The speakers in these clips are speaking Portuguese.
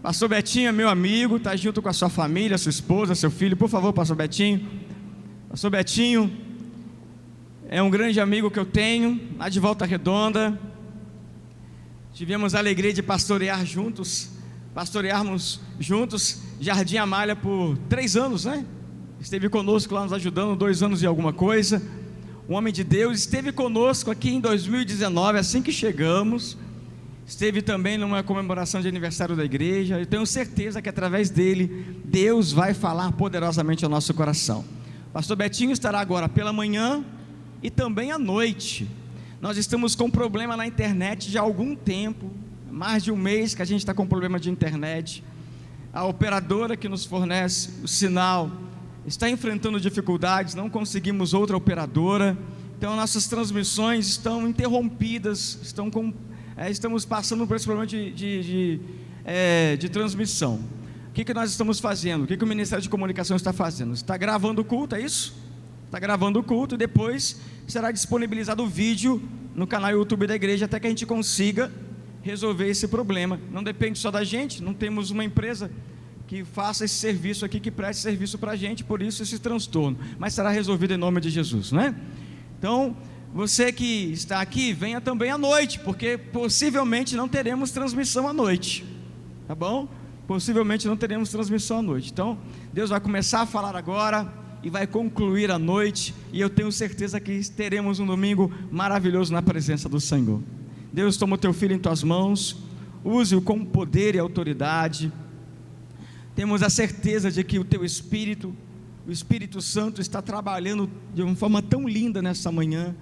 Pastor Betinho é meu amigo, está junto com a sua família, sua esposa, seu filho. Por favor, Pastor Betinho. Pastor Betinho é um grande amigo que eu tenho, lá de Volta Redonda. Tivemos a alegria de pastorearmos juntos Jardim Amália por 3 anos, né? Esteve conosco lá nos ajudando, 2 anos e alguma coisa. Um homem de Deus, esteve conosco aqui em 2019, assim que chegamos. Esteve também numa comemoração de aniversário da igreja. Eu tenho certeza que através dele, Deus vai falar poderosamente ao nosso coração. Pastor Betinho estará agora pela manhã e também à noite. Nós estamos com problema na internet já há algum tempo, mais de um mês que a gente está com problema de internet. A operadora que nos fornece o sinal está enfrentando dificuldades, não conseguimos outra operadora, então nossas transmissões estão interrompidas, estamos passando por esse problema de transmissão. O que nós estamos fazendo? O que o Ministério de Comunicação está fazendo? Está gravando o culto, é isso? Está gravando o culto e depois será disponibilizado o vídeo no canal YouTube da igreja até que a gente consiga resolver esse problema. Não depende só da gente, não temos uma empresa que faça esse serviço aqui, que preste serviço para a gente, por isso esse transtorno, mas será resolvido em nome de Jesus, né? Então, você que está aqui, venha também à noite, porque possivelmente não teremos transmissão à noite, tá bom? Possivelmente não teremos transmissão à noite, então Deus vai começar a falar agora e vai concluir à noite, e eu tenho certeza que teremos um domingo maravilhoso na presença do Senhor. Deus, toma o teu filho em tuas mãos, use-o com poder e autoridade. Temos a certeza de que o teu Espírito, o Espírito Santo, está trabalhando de uma forma tão linda nessa manhã.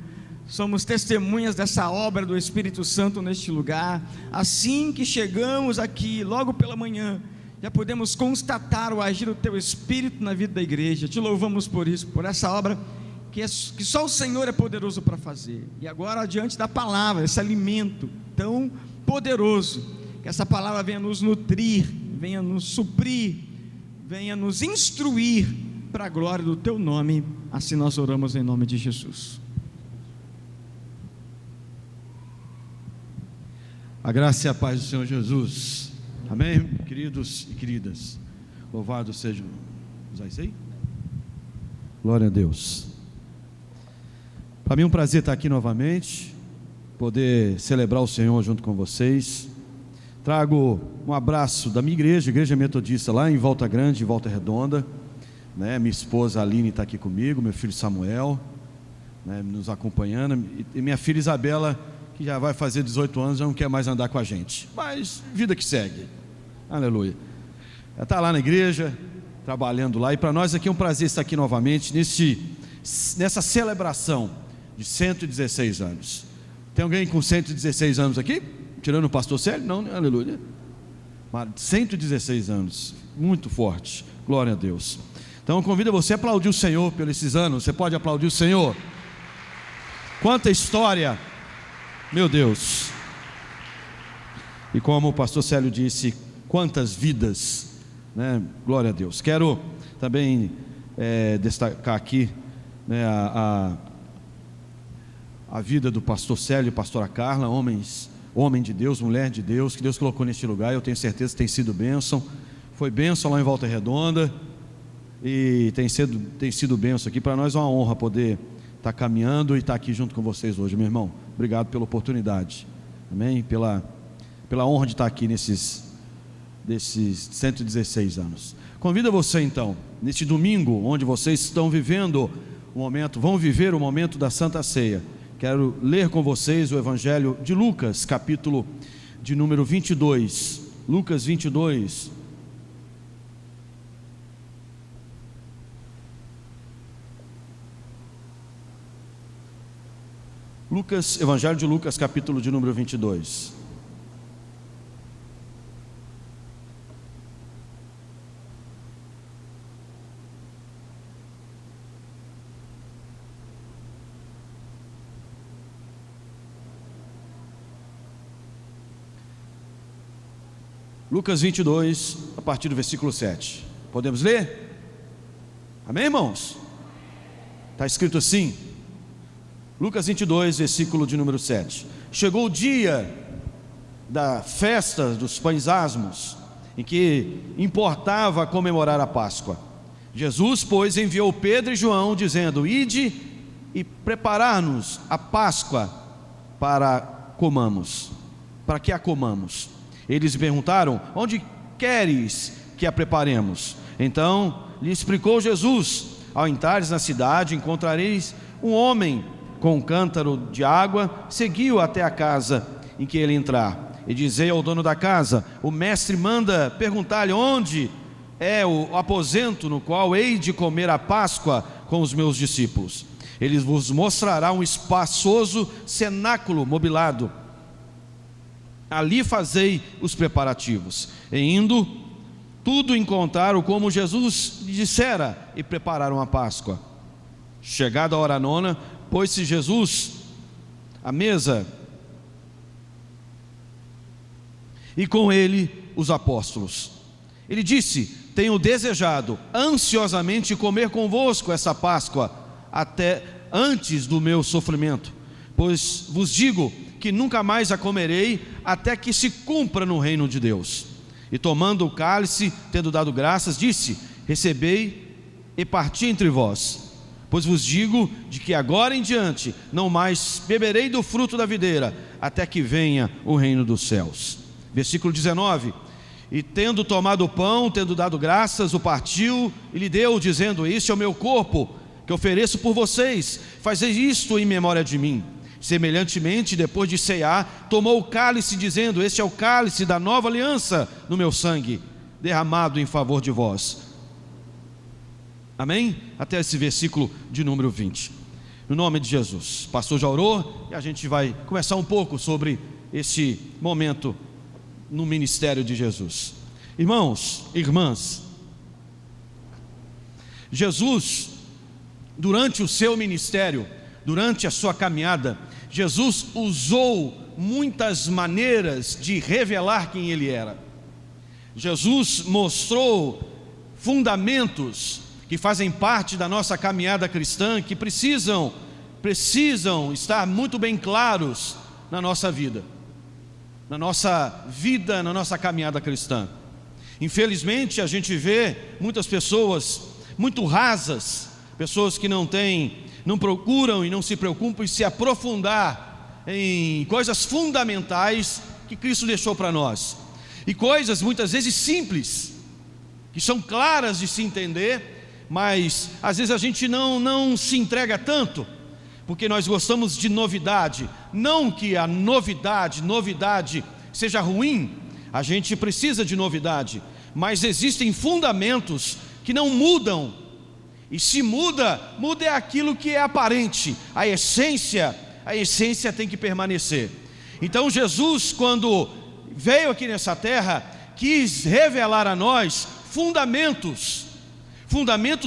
Somos testemunhas dessa obra do Espírito Santo neste lugar. Assim que chegamos aqui, logo pela manhã, já podemos constatar o agir do teu Espírito na vida da igreja. Te louvamos por isso, por essa obra que só o Senhor é poderoso para fazer. E agora, diante da palavra, esse alimento tão poderoso, que essa palavra venha nos nutrir, venha nos suprir, venha nos instruir para a glória do teu nome. Assim nós oramos em nome de Jesus. A graça e a paz do Senhor Jesus. Amém, queridos e queridas. Louvado seja o... Glória a Deus. Para mim é um prazer estar aqui novamente, poder celebrar o Senhor junto com vocês. Trago um abraço da minha igreja, Igreja Metodista, lá em Volta Grande, Volta Redonda, né? Minha esposa Aline está aqui comigo, meu filho Samuel, né? Nos acompanhando, e minha filha Isabela, que já vai fazer 18 anos, já não quer mais andar com a gente, mas vida que segue, aleluia. Ela está lá na igreja, trabalhando lá, e para nós aqui é um prazer estar aqui novamente, nessa celebração de 116 anos. Tem alguém com 116 anos aqui? Tirando o pastor Célio? Não, né? Aleluia. 116 anos, muito forte, glória a Deus. Então convido você a aplaudir o Senhor por esses anos. Você pode aplaudir o Senhor? Quanta história, meu Deus. E como o pastor Célio disse, quantas vidas, né? Glória a Deus. Quero também destacar aqui, né, a vida do pastor Célio e pastora Carla, homem de Deus, mulher de Deus, que Deus colocou neste lugar. Eu tenho certeza que tem sido bênção. Foi bênção lá em Volta Redonda e tem sido bênção aqui. Para nós é uma honra poder estar caminhando e estar aqui junto com vocês hoje, meu irmão. Obrigado pela oportunidade, amém? Pela honra de estar aqui desses 116 anos. Convido você então, neste domingo, onde vocês estão vivendo vão viver o momento da Santa Ceia. Quero ler com vocês o Evangelho de Lucas, capítulo de número 22. Lucas 22. Evangelho de Lucas, capítulo de número 22. Lucas 22, a partir do versículo 7. Podemos ler? Amém, irmãos? Está escrito assim, Lucas 22, versículo de número 7. Chegou o dia da festa dos pães asmos, em que importava comemorar a Páscoa. Jesus, pois, enviou Pedro e João, dizendo: ide e preparar-nos a Páscoa para que a comamos. Eles perguntaram: onde queres que a preparemos? Então lhe explicou Jesus: ao entrares na cidade, encontrareis um homem com um cântaro de água, segui-o até a casa em que ele entrar, e dizei ao dono da casa: o mestre manda perguntar-lhe onde é o aposento no qual hei de comer a Páscoa com os meus discípulos. Ele vos mostrará um espaçoso cenáculo mobilado, ali fazei os preparativos. E indo, tudo encontraram como Jesus lhe dissera, e prepararam a Páscoa. Chegada a hora nona, pôs-se Jesus à mesa, e com ele os apóstolos. Ele disse: tenho desejado ansiosamente comer convosco essa Páscoa, até antes do meu sofrimento, pois vos digo que nunca mais a comerei, até que se cumpra no reino de Deus. E tomando o cálice, tendo dado graças, disse: recebei e parti entre vós, pois vos digo de que agora em diante não mais beberei do fruto da videira, até que venha o reino dos céus. Versículo 19: e tendo tomado o pão, tendo dado graças, o partiu e lhe deu, dizendo: este é o meu corpo, que ofereço por vocês, fazei isto em memória de mim. Semelhantemente, depois de cear, tomou o cálice, dizendo: este é o cálice da nova aliança no meu sangue, derramado em favor de vós. Amém? Até esse versículo de número 20. No nome de Jesus. O pastor já orou e a gente vai conversar um pouco sobre esse momento no ministério de Jesus. Irmãos, irmãs, Jesus, durante o seu ministério, durante a sua caminhada, Jesus usou muitas maneiras de revelar quem Ele era. Jesus mostrou fundamentos que fazem parte da nossa caminhada cristã, que precisam estar muito bem claros na nossa vida, na nossa caminhada cristã. Infelizmente, a gente vê muitas pessoas muito rasas, pessoas que não procuram e não se preocupam em se aprofundar em coisas fundamentais que Cristo deixou para nós, e coisas muitas vezes simples, que são claras de se entender, mas às vezes a gente não se entrega tanto, porque nós gostamos de novidade. Não que a novidade seja ruim, a gente precisa de novidade, mas existem fundamentos que não mudam, e se muda é aquilo que é aparente, a essência tem que permanecer. Então Jesus, quando veio aqui nessa terra, quis revelar a nós fundamentos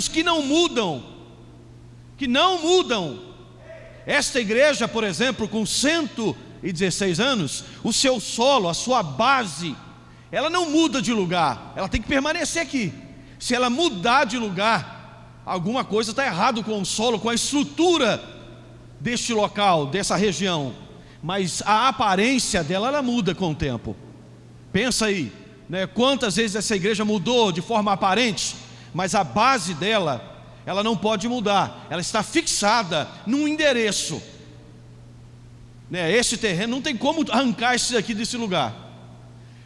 que não mudam, Esta igreja, por exemplo, com 116 anos, o seu solo, a sua base, ela não muda de lugar, ela tem que permanecer aqui. Se ela mudar de lugar, alguma coisa está errado com o solo, com a estrutura deste local, dessa região, mas a aparência dela, ela muda com o tempo. Pensa aí, né? Quantas vezes essa igreja mudou de forma aparente, mas a base dela, ela não pode mudar, ela está fixada num endereço, né? Esse terreno não tem como arrancar isso aqui desse lugar.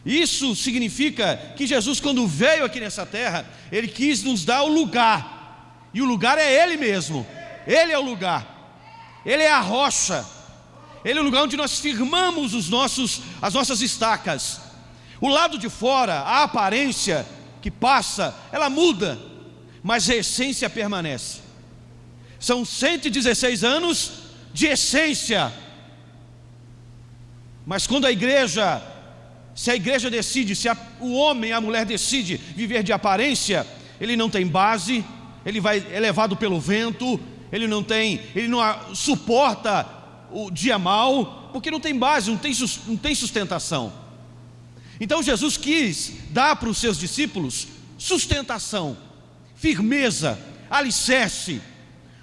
Isso significa que Jesus, quando veio aqui nessa terra, Ele quis nos dar o lugar, e o lugar é Ele mesmo. Ele é o lugar, Ele é a rocha, Ele é o lugar onde nós firmamos as nossas estacas. O lado de fora, a aparência que passa, ela muda, mas a essência permanece. São 116 anos de essência. Mas quando se a igreja decide, o homem e a mulher decide viver de aparência, ele não tem base, é levado pelo vento, ele não suporta o dia mau, porque não tem base, não tem sustentação. Então Jesus quis dar para os seus discípulos sustentação, firmeza, alicerce,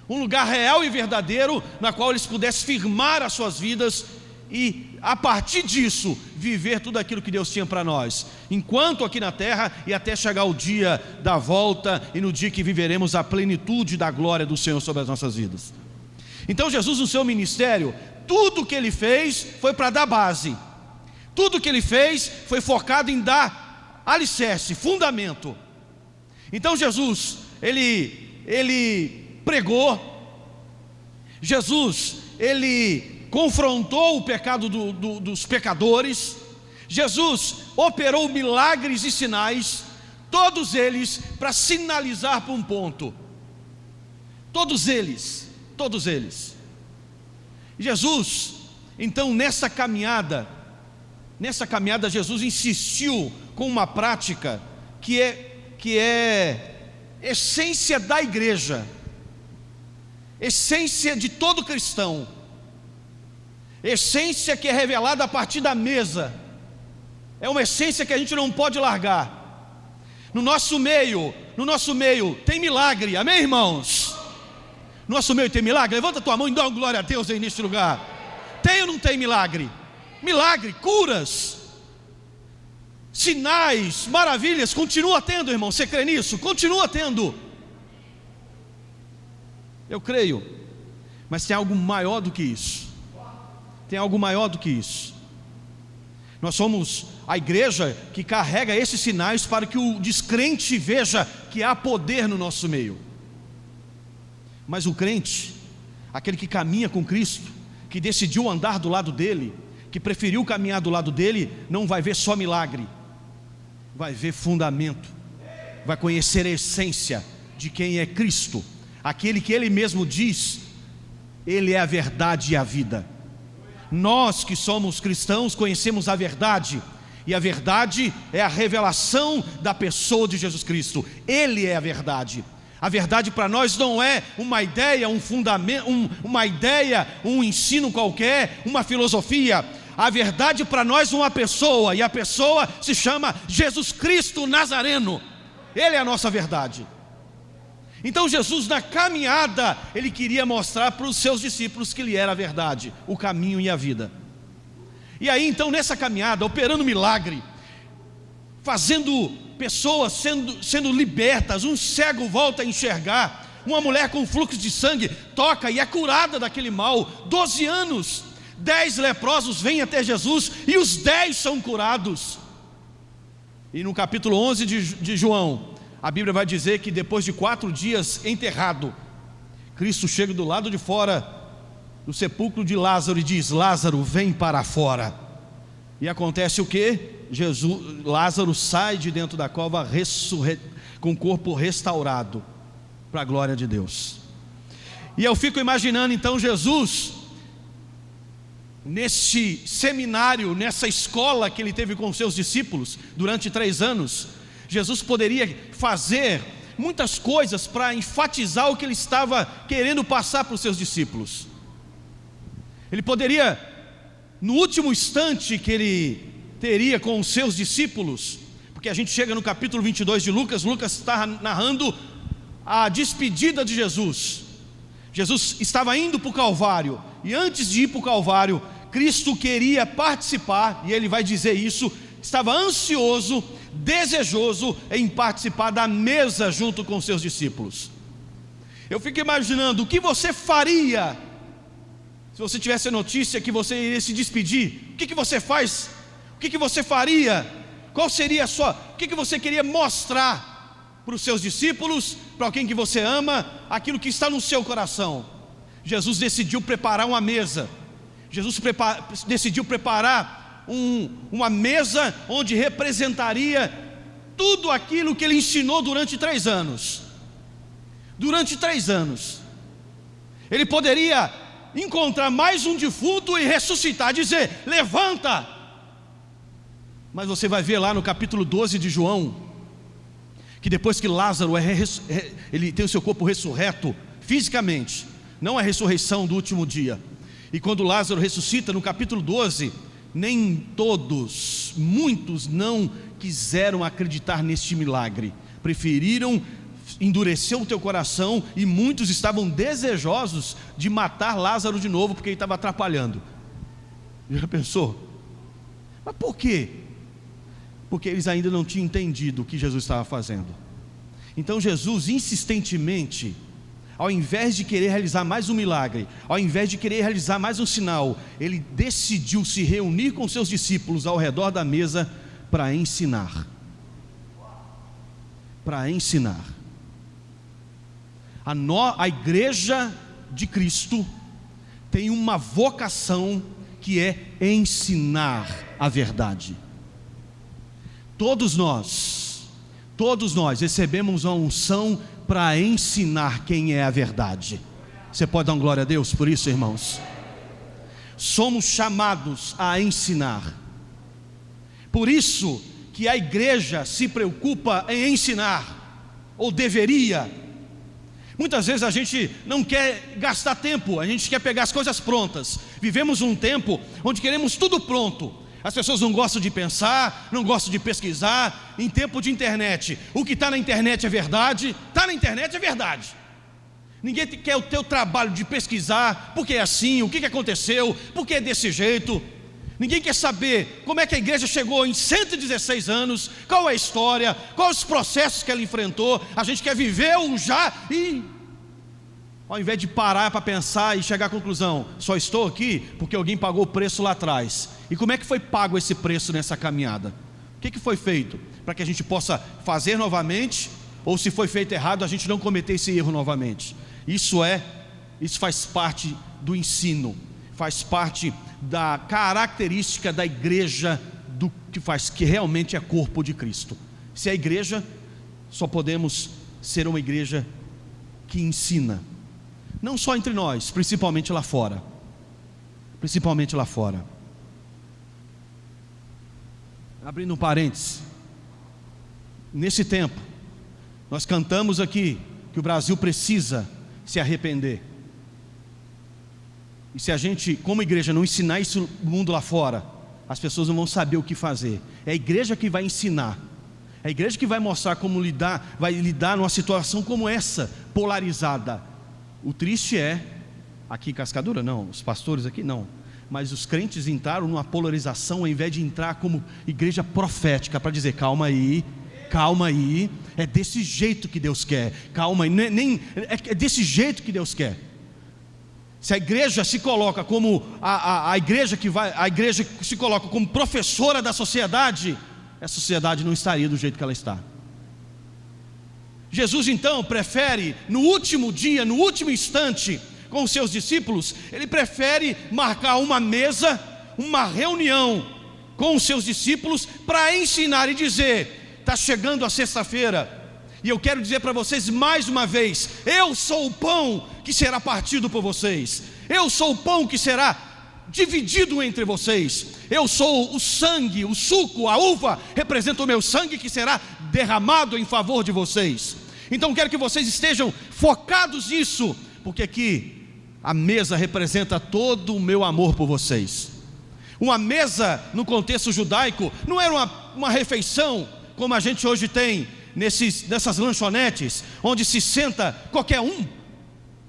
um lugar real e verdadeiro na qual eles pudessem firmar as suas vidas e a partir disso viver tudo aquilo que Deus tinha para nós, enquanto aqui na terra, e até chegar o dia da volta e no dia que viveremos a plenitude da glória do Senhor sobre as nossas vidas. Então Jesus, no seu ministério, tudo que ele fez foi para dar base, tudo que ele fez foi focado em dar alicerce, fundamento. Então Jesus, ele pregou, Jesus, ele confrontou o pecado dos pecadores, Jesus operou milagres e sinais, todos eles para sinalizar para um ponto, todos eles. Jesus, então nessa caminhada Jesus insistiu com uma prática que é essência da igreja, essência de todo cristão, essência que é revelada a partir da mesa, é uma essência que a gente não pode largar. No nosso meio tem milagre, amém, irmãos? No nosso meio tem milagre, levanta a tua mão e dá uma glória a Deus aí neste lugar. Tem ou não tem milagre? Milagre, curas, sinais, maravilhas, continua tendo, irmão. Você crê nisso? Continua tendo. Eu creio, mas tem algo maior do que isso. Tem algo maior do que isso. Nós somos a igreja que carrega esses sinais para que o descrente veja que há poder no nosso meio. Mas o crente, aquele que caminha com Cristo, que decidiu andar do lado dele, que preferiu caminhar do lado dele, não vai ver só milagre, vai ver fundamento, vai conhecer a essência de quem é Cristo, aquele que ele mesmo diz, ele é a verdade e a vida. Nós que somos cristãos conhecemos a verdade, e a verdade é a revelação da pessoa de Jesus Cristo. Ele é a verdade. A verdade para nós não é uma ideia, um fundamento, uma ideia, um ensino qualquer, uma filosofia. A verdade para nós é uma pessoa, e a pessoa se chama Jesus Cristo Nazareno. Ele é a nossa verdade. Então Jesus, na caminhada, ele queria mostrar para os seus discípulos que ele era a verdade, o caminho e a vida. E aí então nessa caminhada, operando milagre, fazendo pessoas sendo libertas, um cego volta a enxergar, uma mulher com fluxo de sangue toca e é curada daquele mal, 12 anos, 10 leprosos vêm até Jesus e os 10 são curados. E no capítulo 11 de João, a Bíblia vai dizer que depois de 4 dias enterrado, Cristo chega do lado de fora do sepulcro de Lázaro e diz: Lázaro, vem para fora. E acontece o que? Lázaro sai de dentro da cova com o corpo restaurado, para a glória de Deus. E eu fico imaginando então Jesus, nesse seminário, nessa escola que ele teve com seus discípulos durante 3 anos, Jesus poderia fazer muitas coisas para enfatizar o que ele estava querendo passar para os seus discípulos. Ele poderia, no último instante que ele teria com os seus discípulos, porque a gente chega no capítulo 22 de Lucas, Lucas está narrando a despedida de Jesus. Jesus estava indo para o Calvário, e antes de ir para o Calvário, Cristo queria participar, e ele vai dizer isso, estava ansioso, desejoso em participar da mesa junto com seus discípulos. Eu fico imaginando o que você faria se você tivesse a notícia que você iria se despedir. O que você faz? O que você faria? Qual seria o que você queria mostrar para os seus discípulos, para alguém que você ama, aquilo que está no seu coração? Jesus decidiu preparar uma mesa. Jesus decidiu preparar uma mesa onde representaria tudo aquilo que ele ensinou durante 3 anos. Durante 3 anos ele poderia encontrar mais um defunto e ressuscitar, dizer: levanta. Mas você vai ver lá no capítulo 12 de João, que depois que Lázaro ele tem o seu corpo ressurreto fisicamente, não a ressurreição do último dia, e quando Lázaro ressuscita no capítulo 12, nem todos, muitos não quiseram acreditar neste milagre, preferiram endurecer o teu coração, e muitos estavam desejosos de matar Lázaro de novo, porque ele estava atrapalhando. Já pensou? Mas por quê? Porque eles ainda não tinham entendido o que Jesus estava fazendo. Então Jesus insistentemente, ao invés de querer realizar mais um milagre, ao invés de querer realizar mais um sinal, ele decidiu se reunir com seus discípulos ao redor da mesa para ensinar. Para ensinar. A igreja de Cristo tem uma vocação que é ensinar a verdade. Todos nós recebemos a unção para ensinar quem é a verdade. Você pode dar uma glória a Deus por isso, irmãos? Somos chamados a ensinar. Por isso que a igreja se preocupa em ensinar, ou deveria. Muitas vezes a gente não quer gastar tempo, a gente quer pegar as coisas prontas. Vivemos um tempo onde queremos tudo pronto. As pessoas não gostam de pensar, não gostam de pesquisar. Em tempo de internet, o que está na internet é verdade. Está na internet é verdade. Ninguém quer o teu trabalho de pesquisar, porque é assim, o que aconteceu, porque é desse jeito. Ninguém quer saber como é que a igreja chegou em 116 anos, qual é a história, quais os processos que ela enfrentou. A gente quer viver o já e, ao invés de parar para pensar e chegar à conclusão, só estou aqui porque alguém pagou o preço lá atrás. E como é que foi pago esse preço nessa caminhada? O que foi feito para que a gente possa fazer novamente, ou se foi feito errado, a gente não cometer esse erro novamente? Isso faz parte do ensino, faz parte da característica da igreja, do que realmente é corpo de Cristo. Se é igreja, só podemos ser uma igreja que ensina, não só entre nós, principalmente lá fora. Principalmente lá fora. Abrindo um parênteses, nesse tempo, nós cantamos aqui que o Brasil precisa se arrepender. E se a gente, como igreja, não ensinar isso no mundo lá fora, as pessoas não vão saber o que fazer. É a igreja que vai ensinar, é a igreja que vai mostrar como lidar, vai lidar numa situação como essa, polarizada. O triste é, aqui em Cascadura não, os pastores aqui não, mas os crentes entraram numa polarização ao invés de entrar como igreja profética, para dizer, calma aí, é desse jeito que Deus quer, calma aí, é desse jeito que Deus quer. Se a igreja se coloca como a igreja que se coloca como professora da sociedade, a sociedade não estaria do jeito que ela está. Jesus então prefere, no último dia, no último instante, com os seus discípulos, ele prefere marcar uma mesa, uma reunião com os seus discípulos para ensinar e dizer: está chegando a sexta-feira, e eu quero dizer para vocês mais uma vez, eu sou o pão que será partido por vocês, eu sou o pão que será dividido entre vocês, eu sou o sangue, o suco, a uva, representa o meu sangue que será derramado em favor de vocês. Então quero que vocês estejam focados nisso, porque aqui a mesa representa todo o meu amor por vocês. Uma mesa no contexto judaico não era uma refeição como a gente hoje tem nessas lanchonetes, onde se senta qualquer um,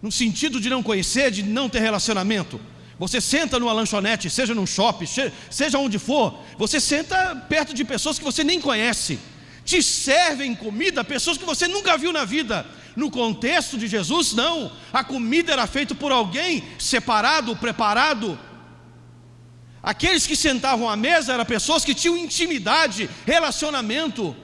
no sentido de não conhecer, de não ter relacionamento. Você senta numa lanchonete, seja num shopping, seja onde for, você senta perto de pessoas que você nem conhece, te servem comida, pessoas que você nunca viu na vida. No contexto de Jesus, não, a comida era feita por alguém separado, preparado. Aqueles que sentavam à mesa eram pessoas que tinham intimidade, relacionamento.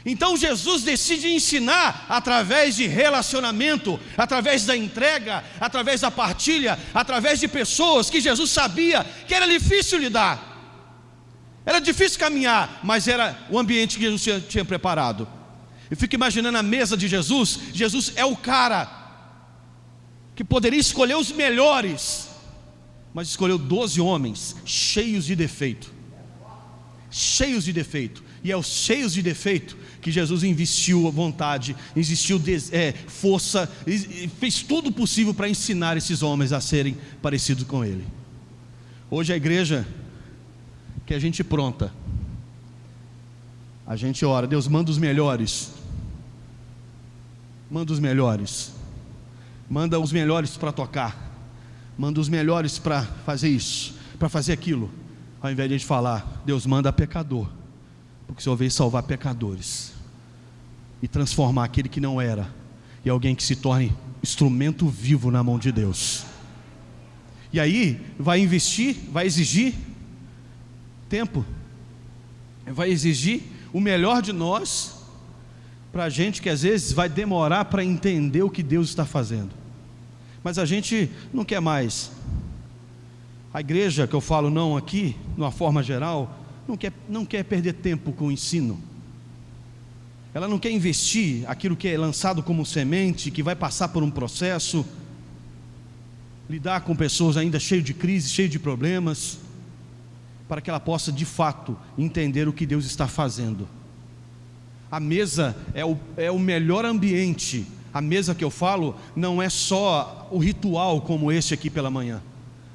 Então Jesus decide ensinar através de relacionamento, através da entrega, através da partilha, através de pessoas que Jesus sabia que era difícil lidar, era difícil caminhar, mas era o ambiente que Jesus tinha preparado. Eu fico imaginando a mesa de Jesus. Jesus é o cara que poderia escolher os melhores, mas escolheu 12 homens cheios de defeito. Cheios de defeito. E é os cheios de defeito que Jesus investiu a vontade, investiu força, e fez tudo possível para ensinar esses homens a serem parecidos com Ele. Hoje a igreja que a gente pronta, a gente ora, Deus manda os melhores, manda os melhores para tocar, manda os melhores para fazer isso, para fazer aquilo, ao invés de a gente falar, Deus manda pecador, porque o Senhor veio salvar pecadores e transformar aquele que não era em alguém que se torne instrumento vivo na mão de Deus. E aí vai investir, vai exigir tempo, vai exigir o melhor de nós, para a gente que às vezes vai demorar para entender o que Deus está fazendo. Mas a gente não quer mais. A igreja, que eu falo não aqui, de uma forma geral, não quer perder tempo com o ensino. Ela não quer investir aquilo que é lançado como semente, que vai passar por um processo, lidar com pessoas ainda cheias de crise, cheias de problemas, para que ela possa de fato entender o que Deus está fazendo. A mesa é o melhor ambiente. A mesa que eu falo não é só o ritual como esse aqui pela manhã.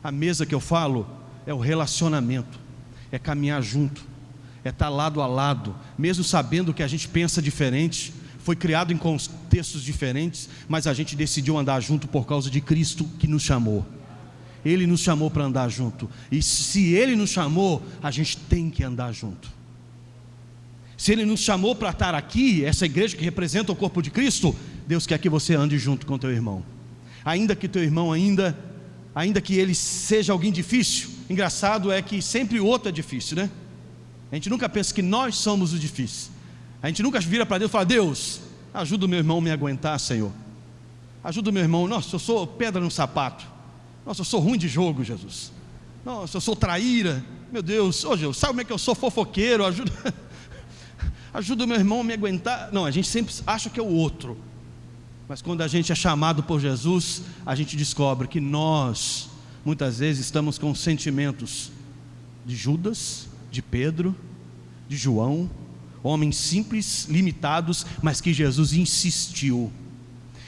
A mesa que eu falo é o relacionamento, é caminhar junto, é estar lado a lado, mesmo sabendo que a gente pensa diferente, foi criado em contextos diferentes, mas a gente decidiu andar junto por causa de Cristo que nos chamou. Ele nos chamou para andar junto, e se Ele nos chamou, a gente tem que andar junto. Se Ele nos chamou para estar aqui, essa igreja que representa o corpo de Cristo, Deus quer que você ande junto com teu irmão, ainda que teu irmão ainda que ele seja alguém difícil. Engraçado é que sempre o outro é difícil, né? A gente nunca pensa que nós somos os difíceis. A gente nunca vira para Deus e fala, Deus, ajuda o meu irmão a me aguentar, Senhor. Ajuda o meu irmão, nossa, eu sou pedra no sapato. Nossa, eu sou ruim de jogo, Jesus. Nossa, eu sou traíra. Meu Deus, ô Jesus, sabe como é que eu sou fofoqueiro? Ajuda o meu irmão a me aguentar. Não, a gente sempre acha que é o outro. Mas quando a gente é chamado por Jesus, a gente descobre que nós, muitas vezes, estamos com sentimentos de Judas, de Pedro, de João, homens simples, limitados, mas que Jesus insistiu.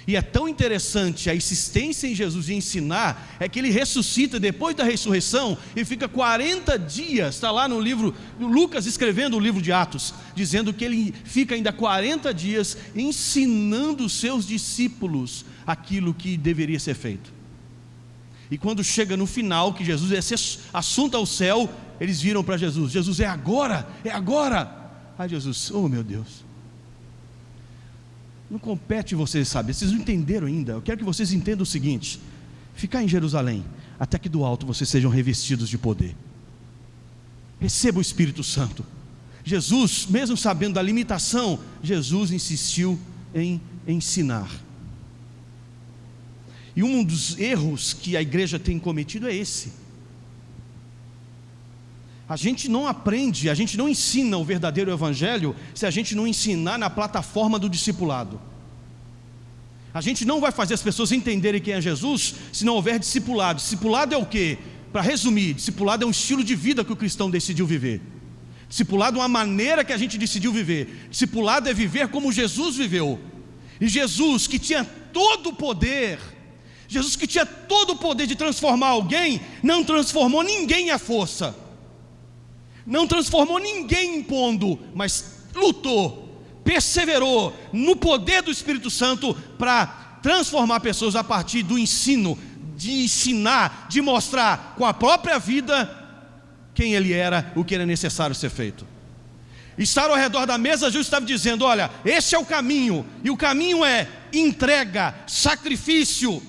E é tão interessante a insistência em Jesus em ensinar, é que ele ressuscita depois da ressurreição e fica 40 dias, está lá no livro, Lucas escrevendo o livro de Atos, dizendo que ele fica ainda 40 dias ensinando os seus discípulos aquilo que deveria ser feito. E quando chega no final, que Jesus é assunto ao céu, eles viram para Jesus, Jesus, é agora, é agora. Aí Jesus, oh meu Deus, não compete vocês saberem, vocês não entenderam ainda. Eu quero que vocês entendam o seguinte: ficar em Jerusalém, até que do alto vocês sejam revestidos de poder. Receba o Espírito Santo. Jesus, mesmo sabendo da limitação, Jesus insistiu em ensinar. E um dos erros que a igreja tem cometido é esse. A gente não aprende, a gente não ensina o verdadeiro evangelho se a gente não ensinar na plataforma do discipulado. A gente não vai fazer as pessoas entenderem quem é Jesus se não houver discipulado. Discipulado é o quê? Para resumir, discipulado é um estilo de vida que o cristão decidiu viver. Discipulado é uma maneira que a gente decidiu viver. Discipulado é viver como Jesus viveu. E Jesus, que tinha todo o poder, Jesus que tinha todo o poder de transformar alguém, não transformou ninguém à força. Não transformou ninguém impondo, mas lutou, perseverou no poder do Espírito Santo para transformar pessoas a partir do ensino, de ensinar, de mostrar com a própria vida quem ele era, o que era necessário ser feito. Estar ao redor da mesa, Jesus estava dizendo, olha, esse é o caminho, e o caminho é entrega, sacrifício.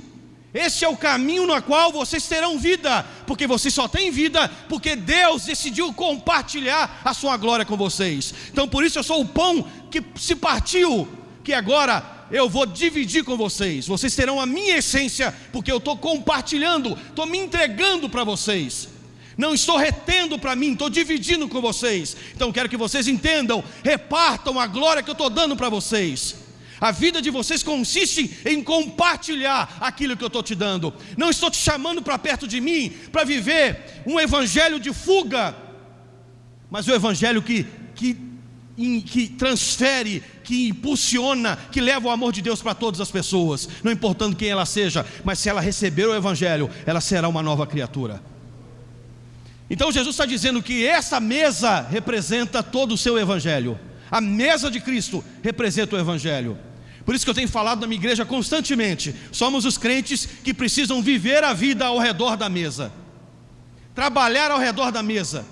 Esse é o caminho no qual vocês terão vida, porque vocês só têm vida porque Deus decidiu compartilhar a sua glória com vocês. Então por isso eu sou o pão que se partiu, que agora eu vou dividir com vocês. Vocês terão a minha essência, porque eu estou compartilhando, estou me entregando para vocês. Não estou retendo para mim, estou dividindo com vocês. Então quero que vocês entendam, repartam a glória que eu estou dando para vocês. A vida de vocês consiste em compartilhar aquilo que eu estou te dando. Não estou te chamando para perto de mim para viver um evangelho de fuga, mas o evangelho que transfere, que impulsiona, que leva o amor de Deus para todas as pessoas, não importando quem ela seja, mas se ela receber o evangelho, ela será uma nova criatura. Então Jesus está dizendo que essa mesa representa todo o seu evangelho. A mesa de Cristo representa o evangelho. Por isso que eu tenho falado na minha igreja constantemente, somos os crentes que precisam viver a vida ao redor da mesa. trabalhar ao redor da mesa,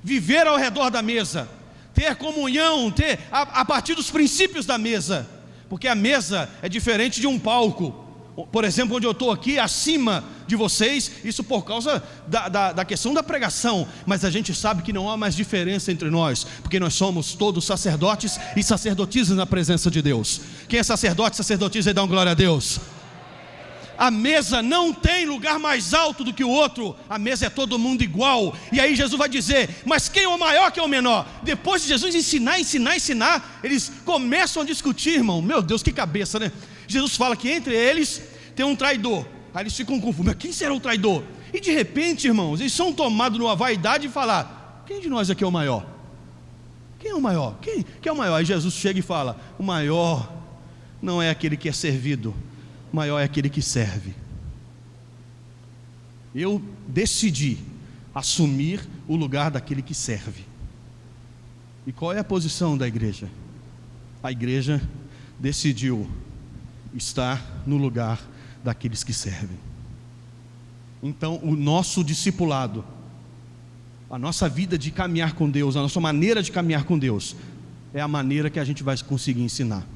viver ao redor da mesa, ter comunhão, ter a partir dos princípios da mesa, porque a mesa é diferente de um palco. Por exemplo, onde eu estou aqui acima de vocês, isso por causa da questão da pregação, mas a gente sabe que não há mais diferença entre nós, porque nós somos todos sacerdotes e sacerdotisas na presença de Deus. Quem é sacerdote, sacerdotisa, e dá glória a Deus. A mesa não tem lugar mais alto do que o outro, a mesa é todo mundo igual. E aí Jesus vai dizer, mas quem é o maior, quem é o menor? Depois de Jesus ensinar, eles começam a discutir, irmão. Meu Deus, que cabeça, né? Jesus fala que entre eles tem um traidor. Aí eles ficam confusos, mas quem será o traidor? E de repente, irmãos, eles são tomados numa vaidade e falar, quem de nós aqui é o maior? Quem é o maior? Quem é o maior? Aí Jesus chega e fala, o maior não é aquele que é servido, o maior é aquele que serve. Eu decidi assumir o lugar daquele que serve. E qual é a posição da igreja? A igreja decidiu estar no lugar daqueles que servem. Então, o nosso discipulado, a nossa vida de caminhar com Deus, a nossa maneira de caminhar com Deus, é a maneira que a gente vai conseguir ensinar.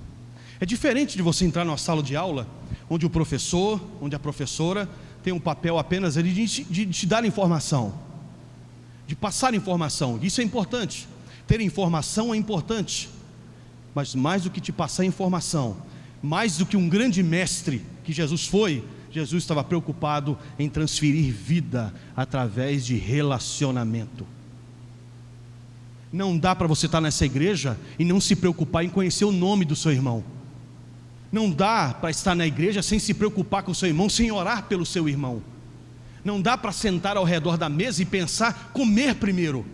É diferente de você entrar numa sala de aula, onde o professor, onde a professora tem um papel apenas ali de te dar informação, de passar informação. Isso é importante. Ter informação é importante, mas mais do que te passar informação, mais do que um grande mestre que Jesus foi, Jesus estava preocupado em transferir vida através de relacionamento. Não dá para você estar nessa igreja e não se preocupar em conhecer o nome do seu irmão. Não dá para estar na igreja sem se preocupar com o seu irmão, sem orar pelo seu irmão. Não dá para sentar ao redor da mesa e pensar, comer primeiro.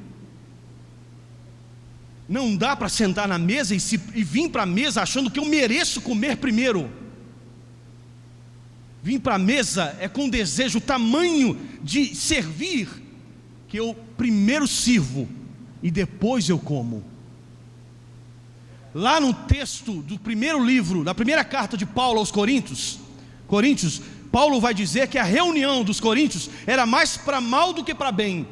Não dá para sentar na mesa e vir para a mesa achando que eu mereço comer primeiro. Vir para a mesa é com desejo tamanho de servir, que eu primeiro sirvo e depois eu como. Lá no texto do primeiro livro, da primeira carta de Paulo aos Coríntios, Paulo vai dizer que a reunião dos coríntios era mais para mal do que para bem.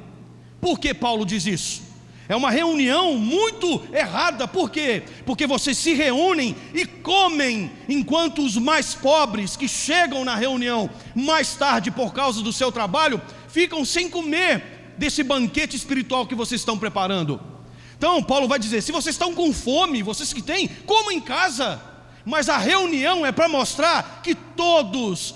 Por que Paulo diz isso? É uma reunião muito errada. Por quê? Porque vocês se reúnem e comem, enquanto os mais pobres que chegam na reunião mais tarde por causa do seu trabalho, ficam sem comer desse banquete espiritual que vocês estão preparando. Então Paulo vai dizer, se vocês estão com fome, vocês que têm, comam em casa. Mas a reunião é para mostrar que todos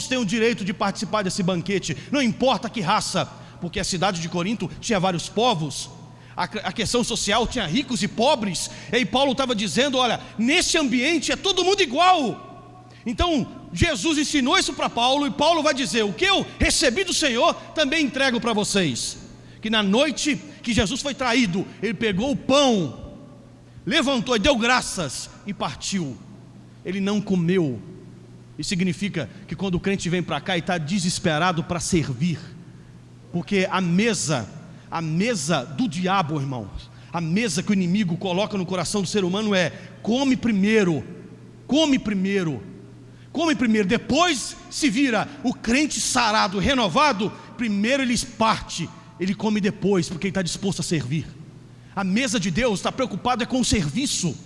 têm o direito de participar desse banquete, não importa que raça, porque a cidade de Corinto tinha vários povos. A questão social tinha ricos e pobres. E aí Paulo estava dizendo, olha, nesse ambiente é todo mundo igual. Então Jesus ensinou isso para Paulo, e Paulo vai dizer, o que eu recebi do Senhor, também entrego para vocês. Que na noite que Jesus foi traído, ele pegou o pão, levantou e deu graças e partiu. Ele não comeu. Isso significa que quando o crente vem para cá e está desesperado para servir, porque a mesa do diabo, irmãos, a mesa que o inimigo coloca no coração do ser humano é: come primeiro, depois se vira. O crente sarado, renovado, primeiro ele parte, ele come depois, porque ele está disposto a servir. A mesa de Deus está preocupada com o serviço.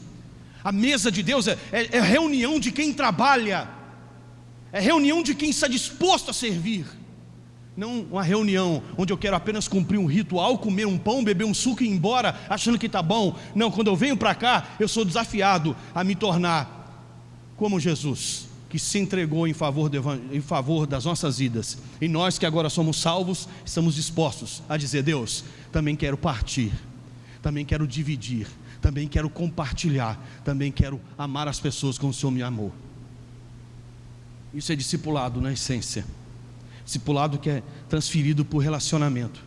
A mesa de Deus é reunião de quem trabalha, é reunião de quem está disposto a servir. Não uma reunião onde eu quero apenas cumprir um ritual, comer um pão, beber um suco e ir embora achando que está bom. Não, quando eu venho para cá, eu sou desafiado a me tornar como Jesus, que se entregou em favor das nossas vidas. E nós que agora somos salvos, estamos dispostos a dizer: Deus, também quero partir, também quero dividir, também quero compartilhar, também quero amar as pessoas como o Senhor me amou. Isso é discipulado na essência. Discipulado que é transferido por relacionamento,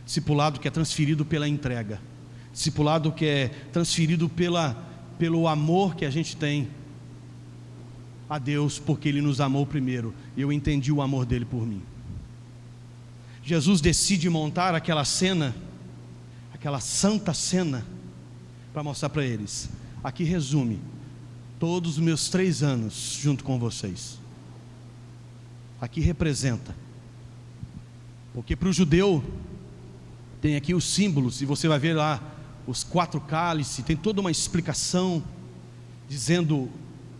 discipulado que é transferido pela entrega, discipulado que é transferido pelo amor que a gente tem a Deus, porque Ele nos amou primeiro, e eu entendi o amor dele por mim. Jesus decide montar aquela cena, aquela santa cena, para mostrar para eles: aqui resume todos os meus 3 anos junto com vocês. Aqui representa Porque para o judeu, tem aqui os símbolos, e você vai ver lá os 4 cálices, tem toda uma explicação, dizendo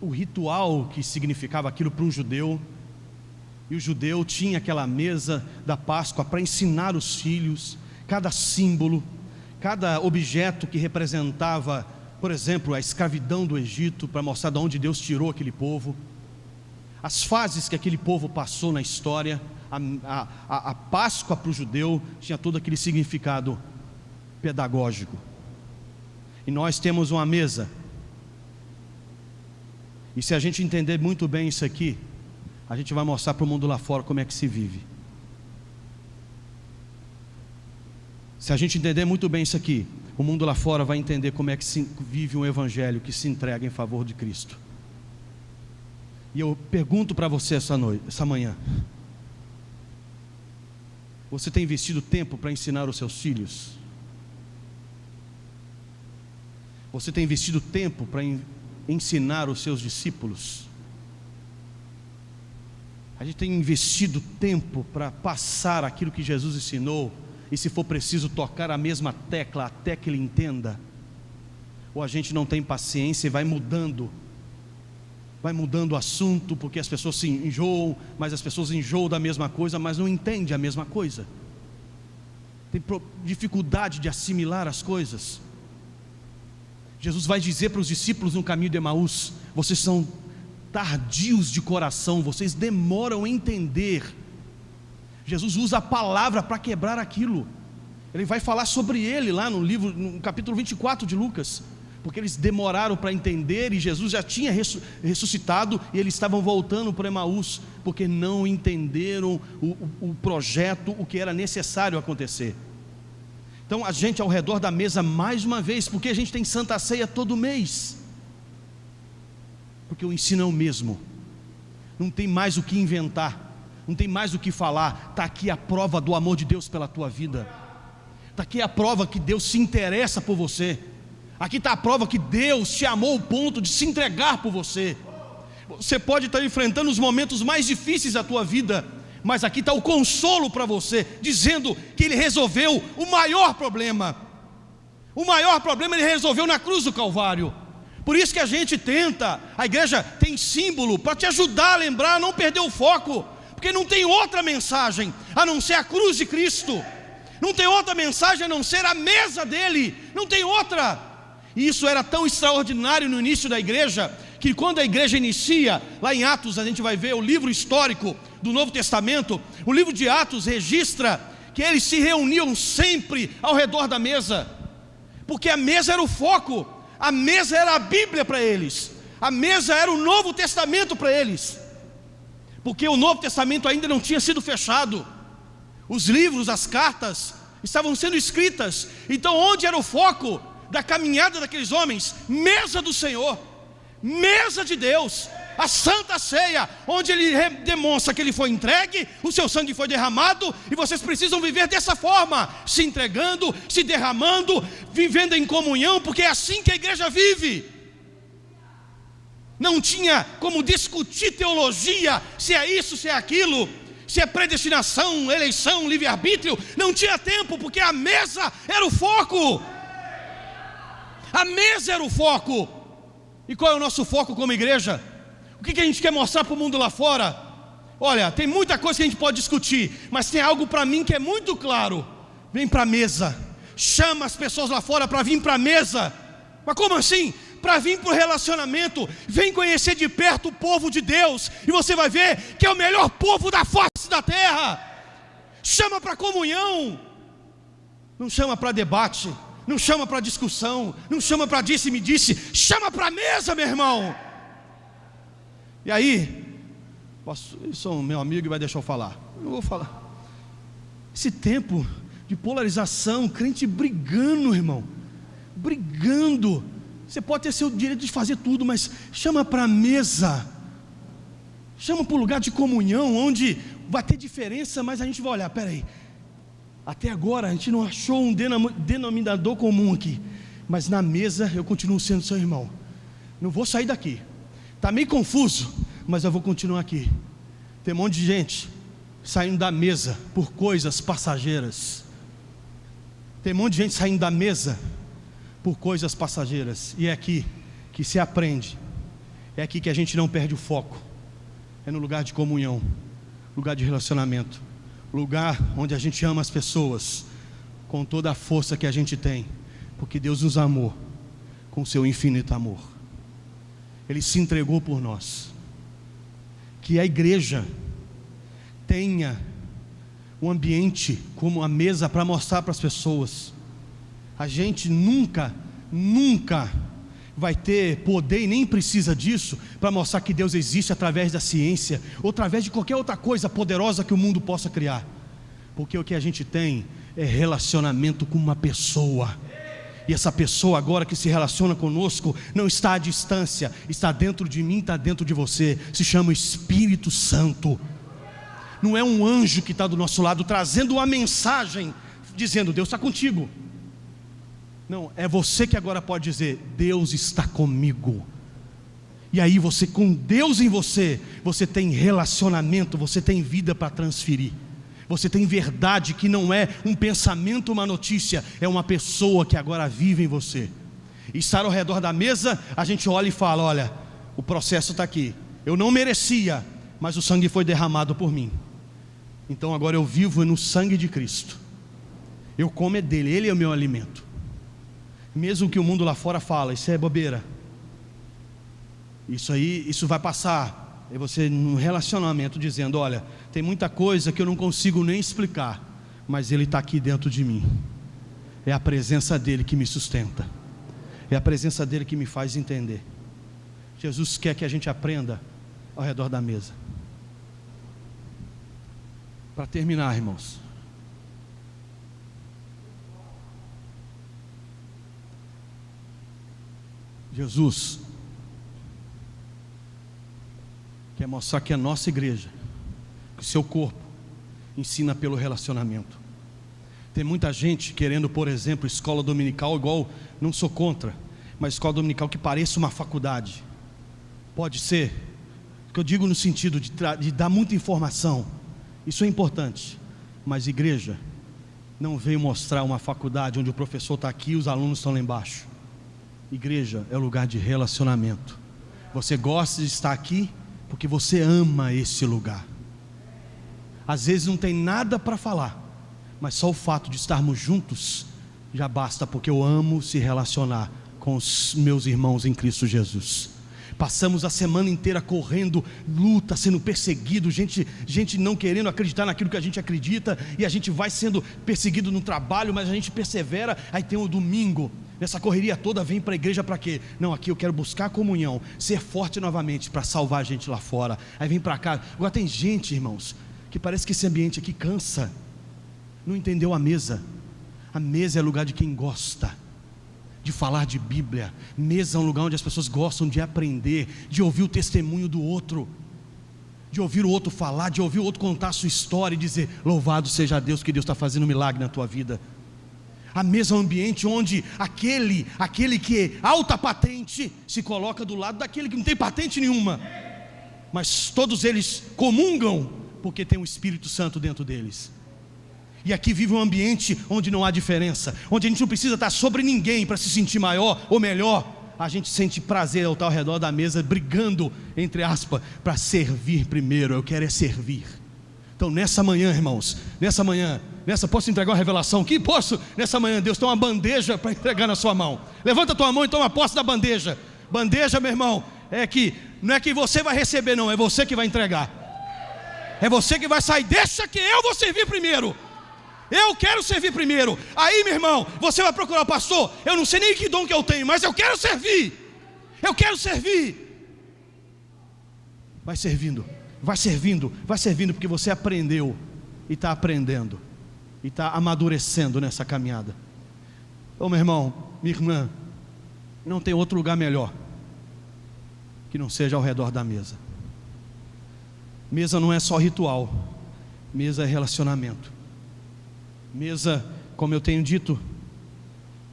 o ritual que significava aquilo para um judeu. E o judeu tinha aquela mesa da Páscoa para ensinar os filhos, cada símbolo, cada objeto que representava, por exemplo, a escravidão do Egito, para mostrar de onde Deus tirou aquele povo, as fases que aquele povo passou na história. A Páscoa para o judeu tinha todo aquele significado pedagógico. E nós temos uma mesa, e se a gente entender muito bem isso aqui, a gente vai mostrar para o mundo lá fora como é que se vive. Se a gente entender muito bem isso aqui, o mundo lá fora vai entender como é que se vive um evangelho que se entrega em favor de Cristo. E eu pergunto para você essa manhã: você tem investido tempo para ensinar os seus filhos? Você tem investido tempo para ensinar os seus discípulos? A gente tem investido tempo para passar aquilo que Jesus ensinou, e se for preciso tocar a mesma tecla até que ele entenda? Ou a gente não tem paciência e vai mudando o assunto, porque as pessoas se enjoam, mas as pessoas enjoam da mesma coisa, mas não entendem a mesma coisa, tem dificuldade de assimilar as coisas. Jesus vai dizer para os discípulos no caminho de Emaús: vocês são tardios de coração, vocês demoram a entender. Jesus usa a palavra para quebrar aquilo. Ele vai falar sobre ele lá no livro, no capítulo 24 de Lucas, porque eles demoraram para entender, e Jesus já tinha ressuscitado, e eles estavam voltando para Emaús, porque não entenderam o projeto, o que era necessário acontecer. Então a gente ao redor da mesa, mais uma vez, porque a gente tem Santa Ceia todo mês, porque o ensino é o mesmo, não tem mais o que inventar, não tem mais o que falar. Está aqui a prova do amor de Deus pela tua vida, está aqui a prova que Deus se interessa por você, aqui está a prova que Deus te amou ao ponto de se entregar por você. Você pode estar enfrentando os momentos mais difíceis da tua vida, mas aqui está o consolo para você, dizendo que Ele resolveu o maior problema. O maior problema Ele resolveu na cruz do Calvário. Por isso que a gente tenta, a igreja tem símbolo para te ajudar a lembrar, a não perder o foco, porque não tem outra mensagem a não ser a cruz de Cristo, não tem outra mensagem a não ser a mesa dele, não tem outra. E isso era tão extraordinário no início da igreja, que quando a igreja inicia, lá em Atos a gente vai ver o livro histórico do Novo Testamento, o livro de Atos registra que eles se reuniam sempre ao redor da mesa, porque a mesa era o foco, a mesa era a Bíblia para eles, a mesa era o Novo Testamento para eles, porque o Novo Testamento ainda não tinha sido fechado, os livros, as cartas estavam sendo escritas. Então onde era o foco da caminhada daqueles homens? Mesa do Senhor, mesa de Deus, a Santa Ceia, onde Ele demonstra que Ele foi entregue, o seu sangue foi derramado, e vocês precisam viver dessa forma, se entregando, se derramando, vivendo em comunhão, porque é assim que a igreja vive. Não tinha como discutir teologia, se é isso, se é aquilo, se é predestinação, eleição, livre-arbítrio. Não tinha tempo, porque a mesa era o foco. A mesa era o foco. E qual é o nosso foco como igreja? O que a gente quer mostrar para o mundo lá fora? Olha, tem muita coisa que a gente pode discutir, mas tem algo para mim que é muito claro: vem para a mesa, chama as pessoas lá fora para vir para a mesa. Mas como assim? Para vir para o relacionamento. Vem conhecer de perto o povo de Deus, e você vai ver que é o melhor povo da face da terra. Chama para comunhão, não chama para debate, não chama para discussão, não chama para disse-me-disse, chama para a mesa, meu irmão. E aí, eu sou meu amigo e vai deixar eu falar, eu não vou falar. Esse tempo de polarização, crente brigando, irmão, brigando. Você pode ter seu direito de fazer tudo, mas chama para a mesa, chama para o lugar de comunhão, onde vai ter diferença, mas a gente vai olhar, peraí, até agora a gente não achou um denominador comum aqui, mas na mesa eu continuo sendo seu irmão, não vou sair daqui. Está meio confuso, mas eu vou continuar aqui. Tem um monte de gente saindo da mesa por coisas passageiras. Tem um monte de gente saindo da mesa por coisas passageiras. E é aqui que se aprende. É aqui que a gente não perde o foco. É no lugar de comunhão, lugar de relacionamento, lugar onde a gente ama as pessoas com toda a força que a gente tem, porque Deus nos amou com seu infinito amor. Ele se entregou por nós. Que a igreja tenha um ambiente como a mesa para mostrar para as pessoas. A gente nunca vai ter poder, e nem precisa disso, para mostrar que Deus existe através da ciência, ou através de qualquer outra coisa poderosa que o mundo possa criar. Porque o que a gente tem é relacionamento com uma pessoa. E essa pessoa agora que se relaciona conosco não está à distância, está dentro de mim, está dentro de você. Se chama Espírito Santo. Não é um anjo que está do nosso lado trazendo uma mensagem dizendo: Deus está contigo. Não, é você que agora pode dizer: Deus está comigo. E aí você, com Deus em você, você tem relacionamento, você tem vida para transferir. Você tem verdade que não é um pensamento, uma notícia, é uma pessoa que agora vive em você. E estar ao redor da mesa, a gente olha e fala: olha, o processo está aqui. Eu não merecia, mas o sangue foi derramado por mim. Então agora eu vivo no sangue de Cristo. Eu como é dele, ele é o meu alimento. Mesmo que o mundo lá fora fala: isso é bobeira, isso vai passar. É você num relacionamento dizendo: olha, tem muita coisa que eu não consigo nem explicar, mas ele está aqui dentro de mim. É a presença dele que me sustenta, é a presença dele que me faz entender. Jesus quer que a gente aprenda ao redor da mesa. Para terminar, irmãos, Jesus quer mostrar que a nossa igreja, que o seu corpo, ensina pelo relacionamento. Tem muita gente querendo, por exemplo, escola dominical, igual, não sou contra, mas escola dominical que pareça uma faculdade. Pode ser, o que eu digo no sentido de dar muita informação, isso é importante. Mas igreja não veio mostrar uma faculdade onde o professor está aqui e os alunos estão lá embaixo. Igreja é lugar de relacionamento. Você gosta de estar aqui porque você ama esse lugar. Às vezes não tem nada para falar, mas só o fato de estarmos juntos já basta, porque eu amo se relacionar com os meus irmãos em Cristo Jesus. Passamos a semana inteira correndo, luta, sendo perseguido, gente não querendo acreditar naquilo que a gente acredita, e a gente vai sendo perseguido no trabalho, mas a gente persevera. Aí tem o domingo, nessa correria toda, vem para a igreja para quê? Não, aqui eu quero buscar comunhão, ser forte novamente para salvar a gente lá fora. Aí vem para cá. Agora tem gente, irmãos, que parece que esse ambiente aqui cansa. Não entendeu a mesa. A mesa é lugar de quem gosta de falar de Bíblia. Mesa é um lugar onde as pessoas gostam de aprender, de ouvir o testemunho do outro, de ouvir o outro falar, de ouvir o outro contar a sua história e dizer: louvado seja Deus, que Deus está fazendo um milagre na tua vida. A mesa é um ambiente onde aquele que é alta patente se coloca do lado daquele que não tem patente nenhuma, mas todos eles comungam porque tem o Espírito Santo dentro deles. E aqui vive um ambiente onde não há diferença, onde a gente não precisa estar sobre ninguém para se sentir maior ou melhor. A gente sente prazer ao estar ao redor da mesa, brigando, entre aspas, para servir primeiro. Eu quero é servir. Então nessa manhã, irmãos, posso entregar uma revelação aqui? Posso? Nessa manhã Deus tem uma bandeja para entregar na sua mão. Levanta a tua mão e toma posse da bandeja. Bandeja, meu irmão, não é que você vai receber, não, é você que vai entregar. É você que vai sair: deixa que eu vou servir primeiro. Eu quero servir primeiro. Aí, meu irmão, você vai procurar o pastor: eu não sei nem que dom que eu tenho, mas eu quero servir. Eu quero servir. Vai servindo, vai servindo, vai servindo, porque você aprendeu e está aprendendo e está amadurecendo nessa caminhada. Ô meu irmão, minha irmã, não tem outro lugar melhor que não seja ao redor da mesa. Mesa não é só ritual, mesa é relacionamento. Mesa, como eu tenho dito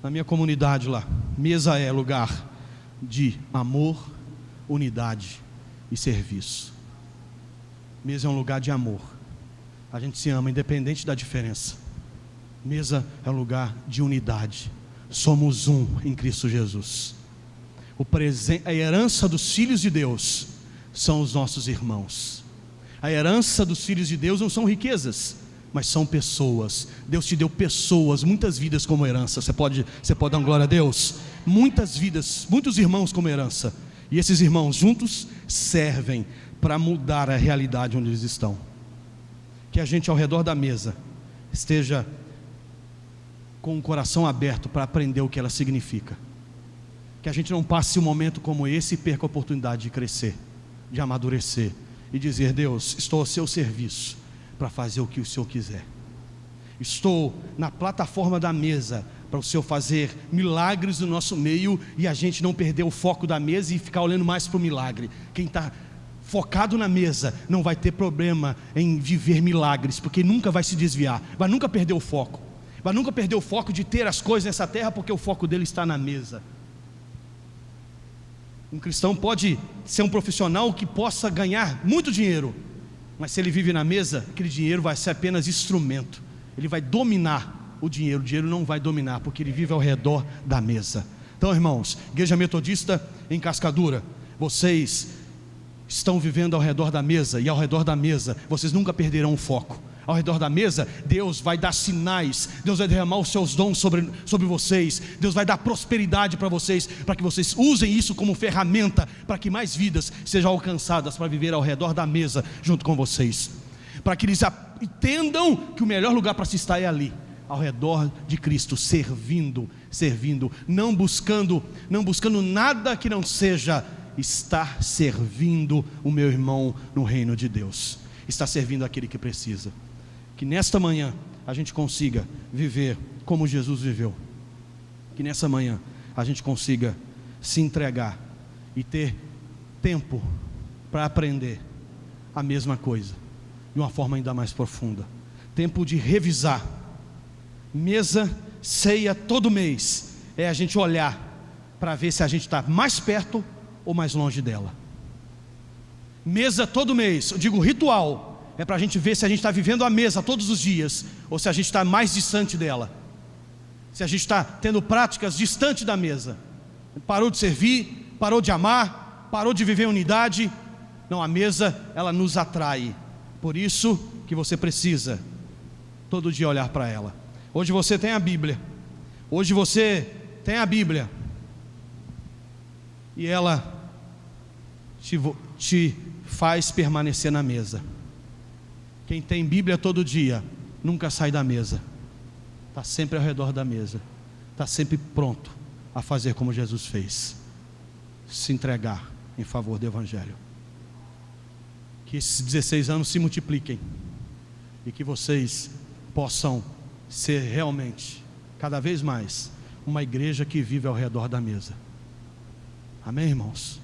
na minha comunidade lá, mesa é lugar de amor, unidade e serviço. Mesa é um lugar de amor. a gente se ama, independente da diferença. Mesa é um lugar de unidade. Somos um em Cristo Jesus. A herança dos filhos de Deus são os nossos irmãos. A herança dos filhos de Deus não são riquezas, mas são pessoas. Deus te deu pessoas, muitas vidas como herança. Você pode dar uma glória a Deus? Muitas vidas, muitos irmãos como herança. E esses irmãos juntos servem para mudar a realidade onde eles estão. Que a gente ao redor da mesa esteja com o coração aberto para aprender o que ela significa. Que a gente não passe um momento como esse e perca a oportunidade de crescer, de amadurecer e dizer: Deus, estou ao seu serviço para fazer o que o Senhor quiser. Estou na plataforma da mesa para o Senhor fazer milagres no nosso meio, e a gente não perder o foco da mesa e ficar olhando mais para o milagre. Quem está focado na mesa não vai ter problema em viver milagres, porque nunca vai se desviar, vai nunca perder o foco, vai nunca perder o foco de ter as coisas nessa terra, porque o foco dele está na mesa. Um cristão pode ser um profissional que possa ganhar muito dinheiro, mas se ele vive na mesa, aquele dinheiro vai ser apenas instrumento. Ele vai dominar o dinheiro não vai dominar, porque ele vive ao redor da mesa. Então, irmãos, Igreja Metodista em Cascadura, vocês estão vivendo ao redor da mesa, e ao redor da mesa vocês nunca perderão o foco. Ao redor da mesa, Deus vai dar sinais, Deus vai derramar os seus dons sobre vocês, Deus vai dar prosperidade para vocês, para que vocês usem isso como ferramenta, para que mais vidas sejam alcançadas para viver ao redor da mesa junto com vocês, para que eles entendam que o melhor lugar para se estar é ali, ao redor de Cristo, servindo, não buscando nada que não seja estar servindo o meu irmão no reino de Deus, estar servindo aquele que precisa. Que nesta manhã a gente consiga viver como Jesus viveu. Que nessa manhã a gente consiga se entregar e ter tempo para aprender a mesma coisa, de uma forma ainda mais profunda. Tempo de revisar. Mesa, ceia todo mês é a gente olhar para ver se a gente está mais perto ou mais longe dela. Mesa todo mês, eu digo ritual, é para a gente ver se a gente está vivendo a mesa todos os dias, ou se a gente está mais distante dela, se a gente está tendo práticas distante da mesa, parou de servir, parou de amar, parou de viver unidade. Não, a mesa, ela nos atrai, por isso que você precisa todo dia olhar para ela. Hoje você tem a Bíblia, e ela te faz permanecer na mesa. Quem tem Bíblia todo dia nunca sai da mesa, está sempre ao redor da mesa, está sempre pronto a fazer como Jesus fez, se entregar em favor do Evangelho. Que esses 16 anos se multipliquem e que vocês possam ser realmente, cada vez mais, uma igreja que vive ao redor da mesa. Amém, irmãos?